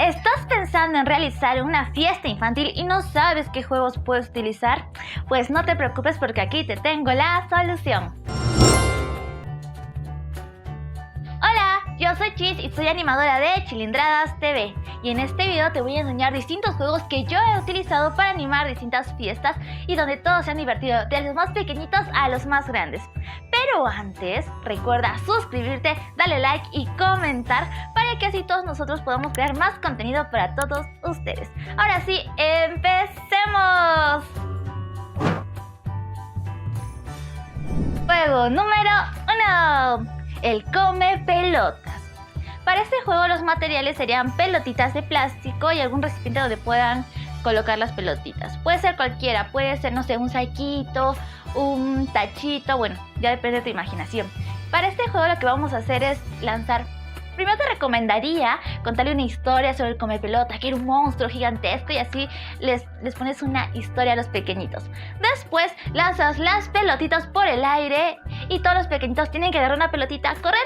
¿Estás pensando en realizar una fiesta infantil y no sabes qué juegos puedes utilizar? Pues no te preocupes porque aquí te tengo la solución. Hola, yo soy Chis y soy animadora de Chilindradas TV. Y en este video te voy a enseñar distintos juegos que yo he utilizado para animar distintas fiestas y donde todos se han divertido, de los más pequeñitos a los más grandes. Pero antes, recuerda suscribirte, darle like y comentar para que así todos nosotros podamos crear más contenido para todos ustedes. Ahora sí, ¡empecemos! Juego número 1. El come pelotas. Para este juego los materiales serían pelotitas de plástico y algún recipiente donde puedan colocar las pelotitas. Puede ser cualquiera, puede ser, no sé, un saquito, un tachito, bueno, ya depende de tu imaginación. Para este juego lo que vamos a hacer es lanzar. Primero te recomendaría contarle una historia sobre el come pelota, que era un monstruo gigantesco, y así les pones una historia a los pequeñitos. Después lanzas las pelotitas por el aire y todos los pequeñitos tienen que agarrar una pelotita, correr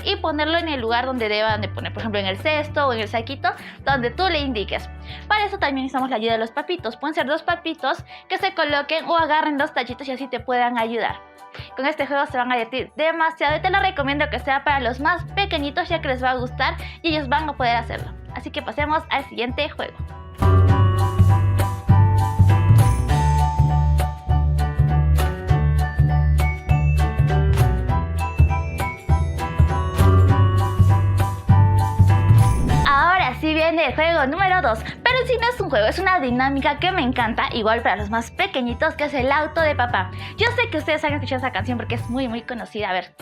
y ponerlo en el lugar donde deban de poner, por ejemplo en el cesto o en el saquito, donde tú le indiques. Para eso también necesitamos la ayuda de los papitos. Pueden ser 2 papitos que se coloquen o agarren 2 tachitos y así te puedan ayudar. Con este juego se van a divertir demasiado y te lo recomiendo que sea para los más pequeñitos, ya que les va a gustar y ellos van a poder hacerlo. Así que pasemos al siguiente juego. Ahora sí viene el juego número 2, pero si no es un juego, es una dinámica que me encanta, igual para los más pequeñitos, que es el auto de papá. Yo sé que ustedes han escuchado esa canción porque es muy conocida. A ver,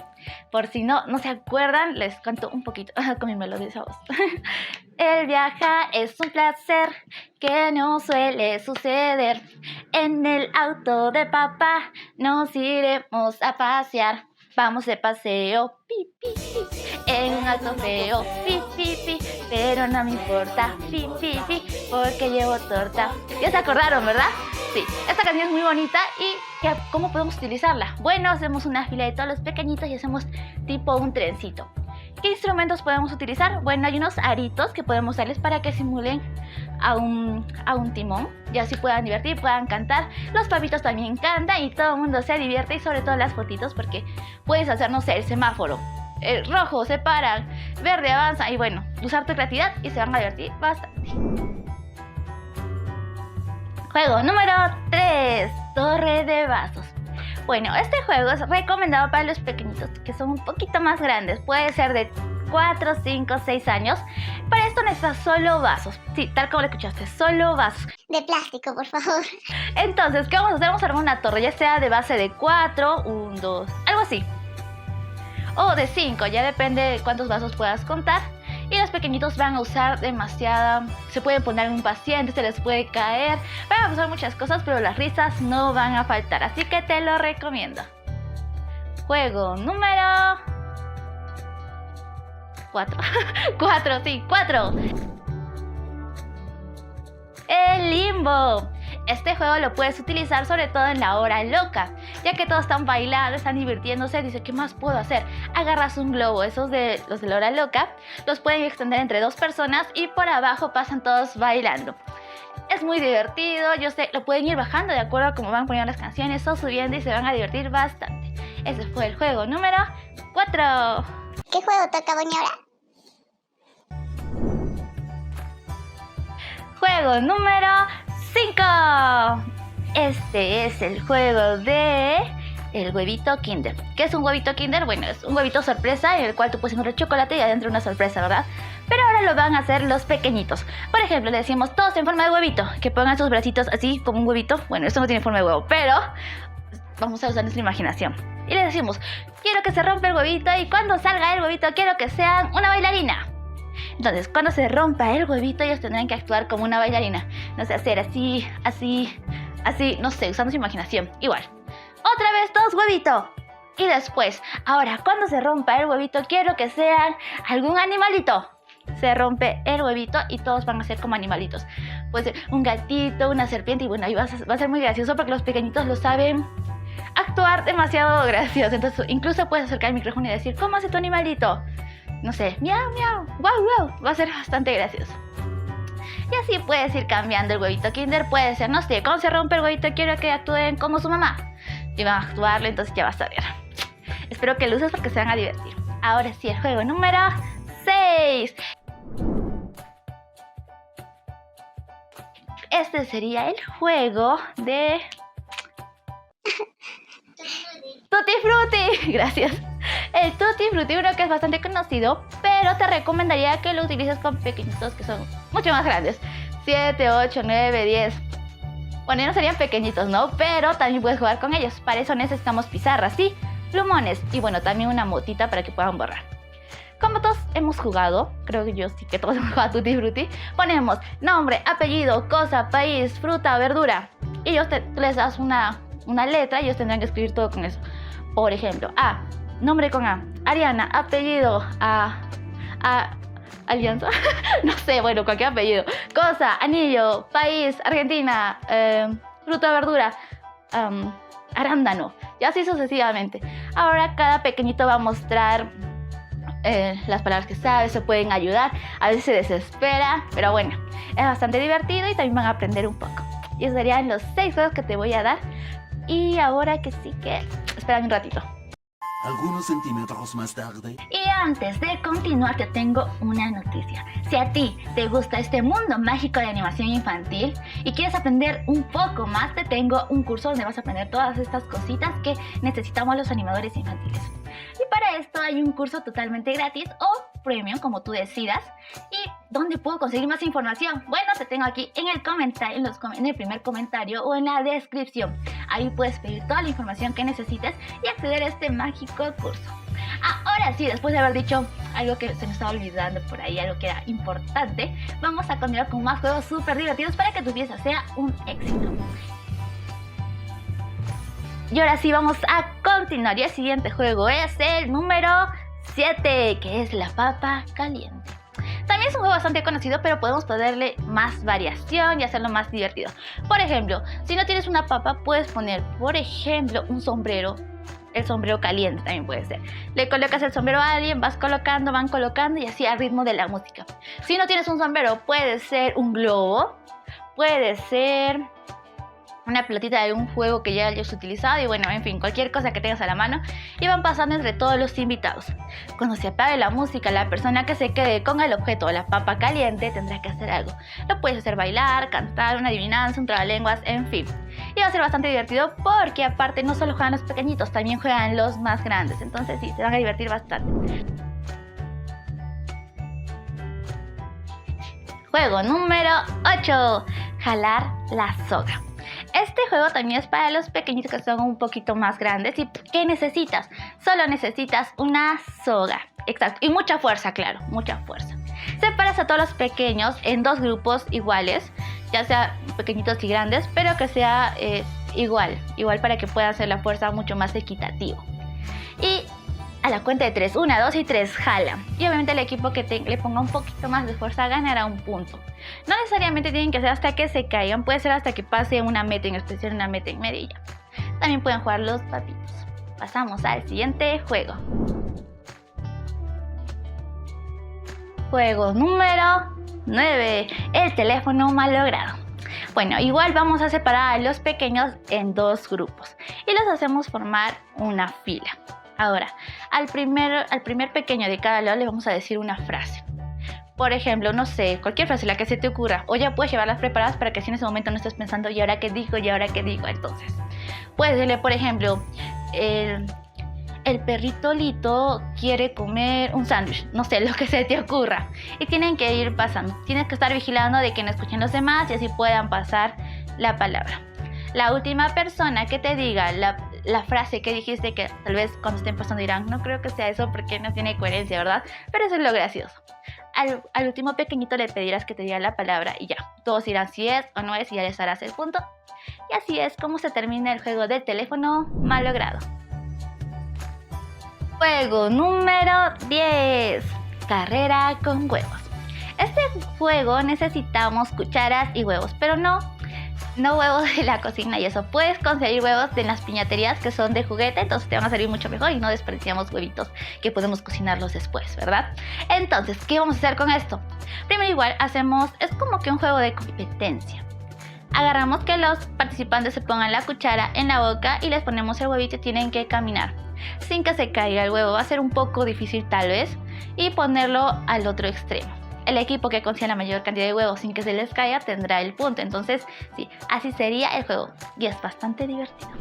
por si no se acuerdan, les canto un poquito con mi melodiosa voz. El viajar es un placer que no suele suceder. En el auto de papá nos iremos a pasear. Vamos de paseo, pi, pi, pi, en un auto feo, pi, pi, pi, pero no me importa, pi, pi, pi, porque llevo torta. ¿Ya se acordaron, verdad? Sí, esta canción es muy bonita. ¿Y cómo podemos utilizarla? Bueno, hacemos una fila de todos los pequeñitos y hacemos tipo un trencito. ¿Qué instrumentos podemos utilizar? Bueno, hay unos aritos que podemos usarles para que simulen a un timón y así puedan divertir, puedan cantar. Los papitos también cantan y todo el mundo se divierte, y sobre todo las fotitos, porque puedes hacer, no sé, el semáforo. El rojo se paran, verde avanza, y bueno, usar tu creatividad y se van a divertir bastante. Juego número 3. Torre de vasos. Bueno, este juego es recomendado para los pequeñitos que son un poquito más grandes. Puede ser de 4, 5, 6 años. Para esto necesitas solo vasos. Sí, tal como lo escuchaste, solo vasos. De plástico, por favor. Entonces, ¿qué vamos a hacer? Vamos a armar una torre, ya sea de base de 4, 1, 2, algo así. O de 5, ya depende de cuántos vasos puedas contar. Y los pequeñitos van a usar demasiada, se pueden poner impacientes, se les puede caer, van a pasar muchas cosas, pero las risas no van a faltar, así que te lo recomiendo. Juego número 4. 4. El limbo. Este juego lo puedes utilizar sobre todo en la hora loca, ya que todos están bailando, están divirtiéndose. Dice, ¿qué más puedo hacer? Agarras un globo, esos de los de la hora loca, los pueden extender entre 2 personas y por abajo pasan todos bailando. Es muy divertido, yo sé, lo pueden ir bajando de acuerdo a cómo van poniendo las canciones o subiendo y se van a divertir bastante. Ese fue el juego número 4. ¿Qué juego toca, Boñora? Juego número 5. Este es el juego de el huevito Kinder. ¿Qué es un huevito Kinder? Bueno, es un huevito sorpresa en el cual tú puedes encontrar chocolate y adentro una sorpresa, ¿verdad? Pero ahora lo van a hacer los pequeñitos. Por ejemplo, le decimos todos en forma de huevito, que pongan sus bracitos así como un huevito. Bueno, esto no tiene forma de huevo, pero vamos a usar nuestra imaginación. Y le decimos, quiero que se rompa el huevito, y cuando salga el huevito quiero que sean una bailarina. Entonces, cuando se rompa el huevito, ellos tendrán que actuar como una bailarina. No sé, hacer así, no sé, usando su imaginación. Igual. Otra vez, todos huevito. Y después, ahora, cuando se rompa el huevito, quiero que sean algún animalito. Se rompe el huevito y todos van a ser como animalitos. Puede ser un gatito, una serpiente, y bueno, ahí va a ser muy gracioso porque los pequeñitos lo saben actuar demasiado gracioso. Entonces, incluso puedes acercar el micrófono y decir, ¿cómo hace tu animalito? no sé, miau, miau, wow, wow, va a ser bastante gracioso. Y así puedes ir cambiando el huevito Kinder, puede ser, no sé, cuando se rompe el huevito quiero que actúen como su mamá. Y van a actuarlo, entonces ya vas a ver. Espero que lo uses porque se van a divertir. Ahora sí, el juego número 6. Este sería el juego de Tutti Frutti. Gracias. El Tutti Frutti, uno que es bastante conocido, pero te recomendaría que lo utilices con pequeñitos que son mucho más grandes. 7, 8, 9, 10. Bueno, no serían pequeñitos, ¿no? Pero también puedes jugar con ellos. Para eso necesitamos pizarras, ¿sí? Plumones y bueno, también una motita para que puedan borrar. Como todos hemos jugado, creo que yo sí que todos hemos jugado Tutti Frutti, ponemos nombre, apellido, cosa, país, fruta, verdura. Y ellos les das una letra y ellos tendrán que escribir todo con eso. Por ejemplo, A, nombre con A, Ariana, apellido, Alianza, no sé, bueno, cualquier apellido. Cosa, anillo, país, Argentina, fruta, verdura, arándano, y así sucesivamente. Ahora cada pequeñito va a mostrar las palabras que sabe, se pueden ayudar, a veces se desespera, pero bueno, es bastante divertido y también van a aprender un poco. Y esos serían los 6 juegos que te voy a dar. Y ahora que sí que... Espérame un ratito. Algunos centímetros más tarde. Y antes de continuar te tengo una noticia. Si a ti te gusta este mundo mágico de animación infantil y quieres aprender un poco más, te tengo un curso donde vas a aprender todas estas cositas que necesitamos los animadores infantiles. Y para esto hay un curso totalmente gratis o premium, como tú decidas. ¿Y dónde puedo conseguir más información? Bueno, te tengo aquí en el comentario, en el primer comentario o en la descripción. Ahí puedes pedir toda la información que necesites y acceder a este mágico curso. Ahora sí, después de haber dicho algo que se me estaba olvidando por ahí, algo que era importante, vamos a continuar con más juegos súper divertidos para que tu pieza sea un éxito. Y ahora sí vamos a continuar y el siguiente juego es el número 7, que es la papa caliente. También es un juego bastante conocido, pero podemos ponerle más variación y hacerlo más divertido. Por ejemplo, si no tienes una papa, puedes poner, por ejemplo, un sombrero. El sombrero caliente también puede ser. Le colocas el sombrero a alguien, van colocando y así al ritmo de la música. Si no tienes un sombrero, puede ser un globo, puede ser una pelotita de un juego que ya hayas utilizado y bueno, en fin, cualquier cosa que tengas a la mano y van pasando entre todos los invitados. Cuando se apague la música, la persona que se quede con el objeto o la papa caliente tendrá que hacer algo. Lo puedes hacer bailar, cantar, una adivinanza, un trabalenguas, en fin. Y va a ser bastante divertido porque aparte no solo juegan los pequeñitos, también juegan los más grandes. Entonces sí, se van a divertir bastante. Juego número 8. Jalar la soga. Este juego también es para los pequeñitos que son un poquito más grandes. ¿Y qué necesitas? Solo necesitas una soga. Exacto. Y mucha fuerza, claro. Mucha fuerza. Separas a todos los pequeños en 2 grupos iguales. Ya sea pequeñitos y grandes, pero que sea igual para que puedan hacer la fuerza mucho más equitativo. Y a la cuenta de 3, 1, 2 y 3, jala. Y obviamente el equipo que le ponga un poquito más de fuerza ganará un punto. No necesariamente tienen que ser hasta que se caigan, puede ser hasta que pase una meta, en especial una meta en medio. También pueden jugar los papitos. Pasamos al siguiente juego. Juego número 9, el teléfono malogrado. Bueno, igual vamos a separar a los pequeños en 2 grupos y los hacemos formar una fila. Ahora, al primer pequeño de cada lado le vamos a decir una frase. Por ejemplo, no sé, cualquier frase, la que se te ocurra. O ya puedes llevarlas preparadas para que así en ese momento no estés pensando ¿y ahora qué digo? ¿Y ahora qué digo? Entonces, puedes decirle, por ejemplo, el perrito Lito quiere comer un sándwich. No sé, lo que se te ocurra. Y tienen que ir pasando. Tienes que estar vigilando de que no escuchen los demás y así puedan pasar la palabra. La última persona que te diga la frase que dijiste, que tal vez cuando estén pasando dirán, no creo que sea eso porque no tiene coherencia, ¿verdad? Pero eso es lo gracioso. Al último pequeñito le pedirás que te diga la palabra y ya. Todos dirán si es o no es y ya les harás el punto. Y así es como se termina el juego del teléfono malogrado. Juego número 10. Carrera con huevos. Este juego necesitamos cucharas y huevos, pero no No huevos de la cocina y eso. Puedes conseguir huevos de las piñaterías que son de juguete, entonces te van a servir mucho mejor y no desperdiciamos huevitos que podemos cocinarlos después, ¿verdad? Entonces, ¿qué vamos a hacer con esto? Primero igual es como que un juego de competencia. Agarramos que los participantes se pongan la cuchara en la boca y les ponemos el huevito y tienen que caminar sin que se caiga el huevo. Va a ser un poco difícil tal vez y ponerlo al otro extremo. El equipo que consiga la mayor cantidad de huevos sin que se les caiga tendrá el punto. Entonces, sí, así sería el juego y es bastante divertido.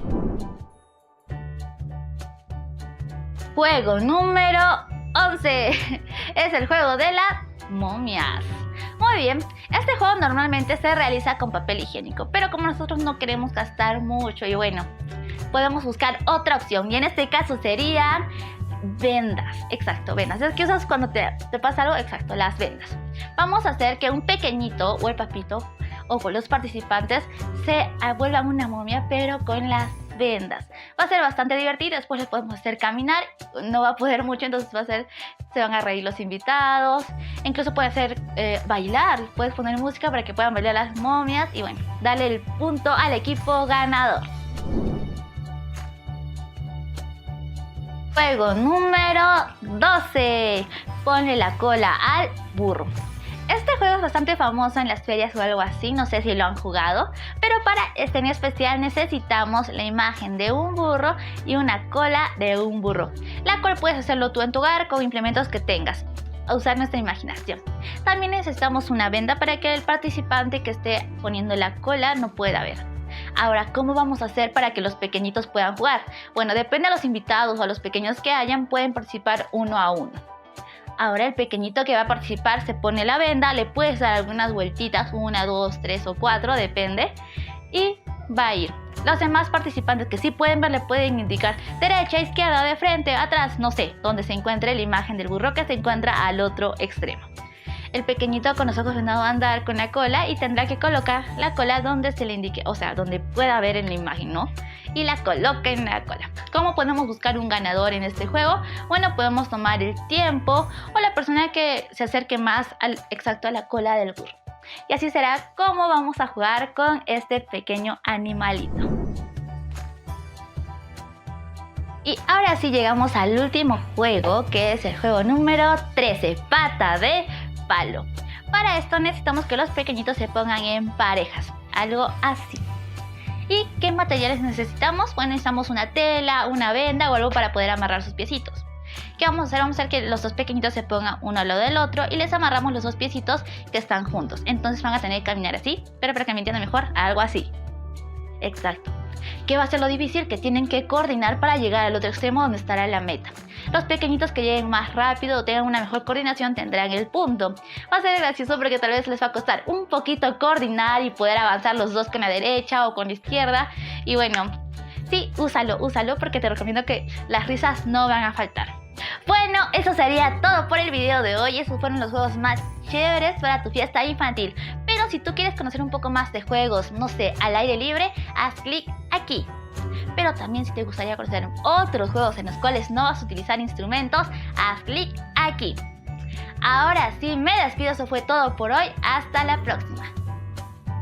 Juego número 11 es el juego de las momias. Muy bien, este juego normalmente se realiza con papel higiénico, pero como nosotros no queremos gastar mucho y bueno, podemos buscar otra opción y en este caso serían vendas. Exacto, vendas. Es que usas cuando te pasa algo, exacto, las vendas. Vamos a hacer que un pequeñito o el papito o con los participantes se vuelvan una momia pero con las vendas. Va a ser bastante divertido, después les podemos hacer caminar, no va a poder mucho, entonces se van a reír los invitados, incluso puede hacer bailar, puedes poner música para que puedan bailar las momias y bueno, dale el punto al equipo ganador. Juego número 12. Ponle la cola al burro. Este juego es bastante famoso en las ferias o algo así, no sé si lo han jugado, pero para este en especial necesitamos la imagen de un burro y una cola de un burro, la cual puedes hacerlo tú en tu hogar con implementos que tengas, a usar nuestra imaginación. También necesitamos una venda para que el participante que esté poniendo la cola no pueda ver. Ahora, ¿cómo vamos a hacer para que los pequeñitos puedan jugar? Bueno, depende de los invitados o a los pequeños que hayan, pueden participar uno a uno. Ahora el pequeñito que va a participar se pone la venda, le puedes dar algunas vueltitas, 1, 2, 3 o 4, depende, y va a ir. Los demás participantes que sí pueden ver le pueden indicar derecha, izquierda, de frente, atrás, no sé, donde se encuentre la imagen del burro que se encuentra al otro extremo. El pequeñito con los ojos vendados va a andar con la cola y tendrá que colocar la cola donde se le indique, o sea, donde pueda ver en la imagen, ¿no? Y la coloca en la cola. ¿Cómo podemos buscar un ganador en este juego? Bueno, podemos tomar el tiempo o la persona que se acerque más exacto a la cola del burro. Y así será como vamos a jugar con este pequeño animalito. Y ahora sí llegamos al último juego, que es el juego número 13, pata de palo. Para esto necesitamos que los pequeñitos se pongan en parejas, algo así. ¿Y qué materiales necesitamos? Bueno, necesitamos una tela, una venda o algo para poder amarrar sus piecitos. ¿Qué vamos a hacer? Vamos a hacer que los dos pequeñitos se pongan uno al lado del otro y les amarramos los dos piecitos que están juntos. Entonces van a tener que caminar así, pero para que me entiendan mejor, algo así. Exacto. ¿Qué va a ser lo difícil? Que tienen que coordinar para llegar al otro extremo donde estará la meta. Los pequeñitos que lleguen más rápido o tengan una mejor coordinación tendrán el punto. Va a ser gracioso porque tal vez les va a costar un poquito coordinar y poder avanzar los dos con la derecha o con la izquierda. Y bueno, sí, úsalo porque te recomiendo que las risas no van a faltar. Bueno, eso sería todo por el video de hoy. Esos fueron los juegos más chéveres para tu fiesta infantil. Pero si tú quieres conocer un poco más de juegos, no sé, al aire libre, haz clic aquí. Pero también si te gustaría conocer otros juegos en los cuales no vas a utilizar instrumentos, haz clic aquí. Ahora sí, me despido. Eso fue todo por hoy. Hasta la próxima.